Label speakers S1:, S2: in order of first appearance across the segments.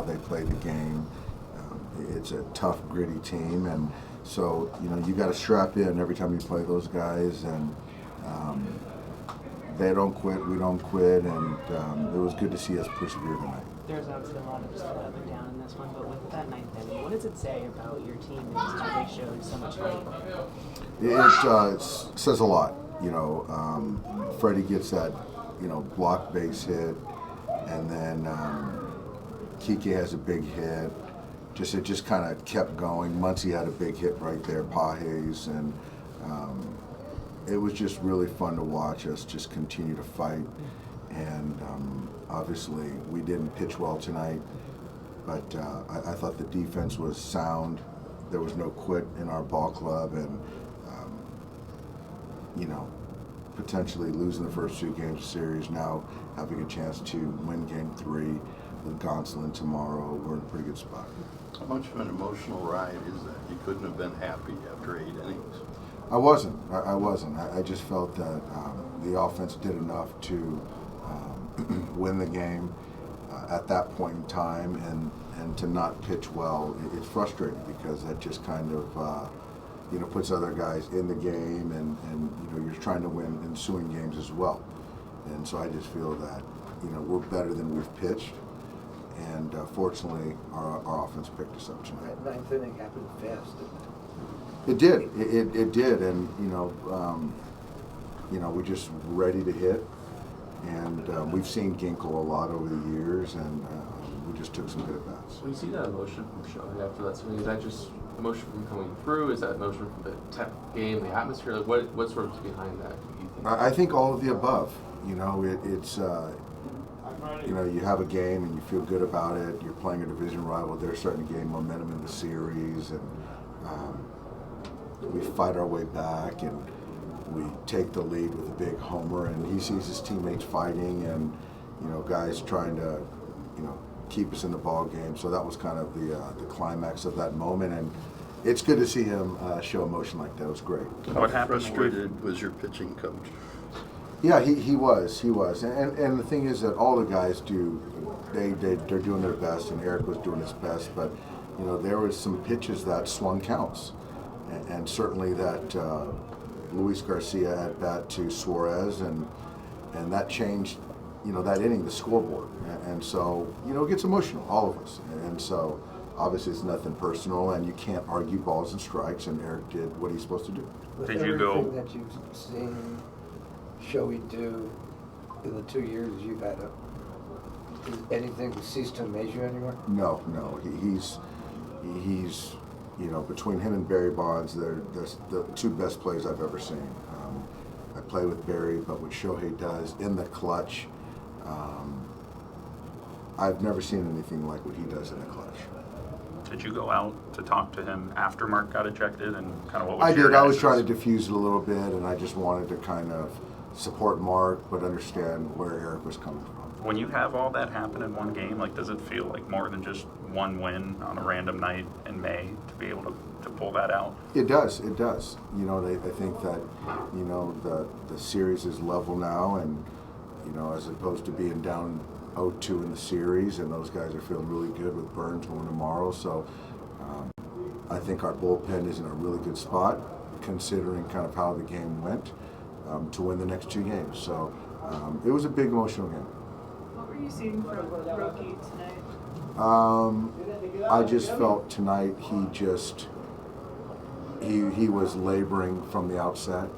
S1: they play the game. It's a tough, gritty team, and so you got to strap in every time you play those guys, and they don't quit, we don't quit, and it was good to see us persevere tonight.
S2: There's obviously a lot of stuff up and down in this one, but with that ninth inning, what does it say about your team that just really showed so much fight?
S1: It says a lot. Freddie gets that, block base hit, and then Kike has a big hit. It just kind of kept going. Muncy had a big hit right there, Pages, and it was just really fun to watch us just continue to fight. And obviously, we didn't pitch well tonight, but I thought the defense was sound. There was no quit in our ball club, and potentially losing the first 2 games of the series, now having a chance to win Game 3 with Gonsolin tomorrow, we're in a pretty good spot.
S3: How much of an emotional ride is that? You couldn't have been happy after 8 innings.
S1: I wasn't. I just felt that the offense did enough to win the game at that point in time, and to not pitch well, it's frustrating because that just kind of puts other guys in the game, and you're trying to win ensuing games as well. And so I just feel that we're better than we've pitched, and fortunately our offense picked us up tonight.
S4: That ninth inning happened fast, didn't it?
S1: It did. It did, and we're just ready to hit, and we've seen Ginkle a lot over the years, and we just took some good at bats.
S5: When you see that emotion from Shohei after that swing, is that just emotion from coming through? Is that emotion from the game, the atmosphere? Like what sort of is behind that? Do you think?
S1: I think all of the above. It's you have a game and you feel good about it. You're playing a division rival. They're starting to gain momentum in the series, and we fight our way back, and we take the lead with a big homer, and he sees his teammates fighting, and guys trying to keep us in the ball game. So that was kind of the climax of that moment, and it's good to see him show emotion like that. It was great.
S3: How frustrated was your pitching coach?
S1: Yeah, he was, and the thing is that all the guys do, they're doing their best, and Eric was doing his best, but there was some pitches that swung counts, and certainly that Luis Garcia at bat to Suarez, and that changed that inning, the scoreboard, and so it gets emotional, all of us, and so obviously it's nothing personal, and you can't argue balls and strikes, and Eric did what he's supposed to do.
S4: With
S6: Did you go?
S4: everything that you've seen Shohei do in the 2 years you've had him, does anything cease to amaze you anymore?
S1: No, he's between him and Barry Bonds, they're the 2 best players I've ever seen. I play with Barry, but what Shohei does in the clutch, I've never seen anything like what he does in the clutch.
S6: Did you go out to talk to him after Mark got ejected, and kind of what was
S1: I
S6: your
S1: did. I was
S6: analysis?
S1: trying to diffuse it a little bit, and I just wanted to kind of support Mark, but understand where Eric was coming from.
S6: When you have all that happen in one game, does it feel like more than just one win on a random night in May to be able to pull that out?
S1: It does. I think that the series is level now, and as opposed to being down 0-2 in the series, and those guys are feeling really good with Burns going tomorrow. So I think our bullpen is in a really good spot, considering kind of how the game went, to win the next 2 games. So it was a big emotional game.
S7: What were you seeing from Roki tonight?
S1: I just felt tonight he was laboring from the outset.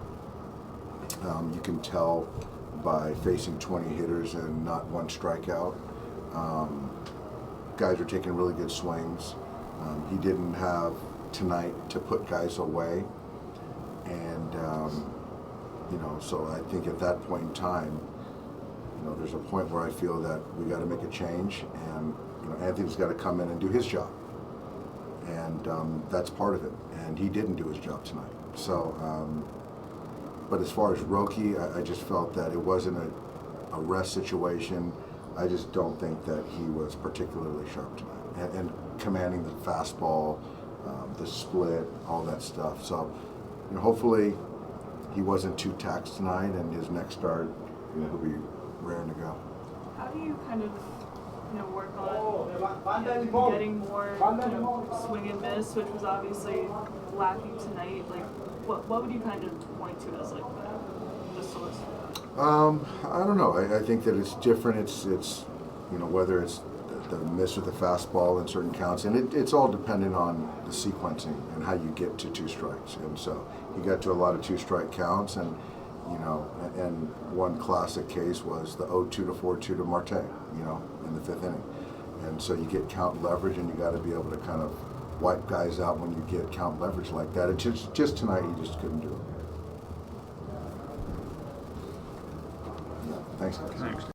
S1: You can tell by facing 20 hitters and not 1 strikeout. Guys are taking really good swings. He didn't have tonight to put guys away, and so I think at that point in time, there's a point where I feel that we got to make a change, and Anthony's got to come in and do his job, and that's part of it. And he didn't do his job tonight. So, but as far as Roki, I just felt that it wasn't a rest situation. I just don't think that he was particularly sharp tonight, and commanding the fastball, the split, all that stuff. So, hopefully he wasn't too taxed tonight, and his next start, he'll be raring to go.
S7: How do you kind of work on getting more swing and miss, which was obviously lacking tonight. Like, what would you kind of point to as like the source for that?
S1: I don't know. I think that it's different. It's whether it's the miss with the fastball in certain counts, and it's all dependent on the sequencing and how you get to 2 strikes. And so he got to a lot of 2-strike counts, and and one classic case was the 0-2 to 4-2 to Marte, in the 5th inning. And so you get count leverage, and you got to be able to kind of wipe guys out when you get count leverage like that. It just tonight he just couldn't do it. Yeah, thanks, guys.
S6: Thanks.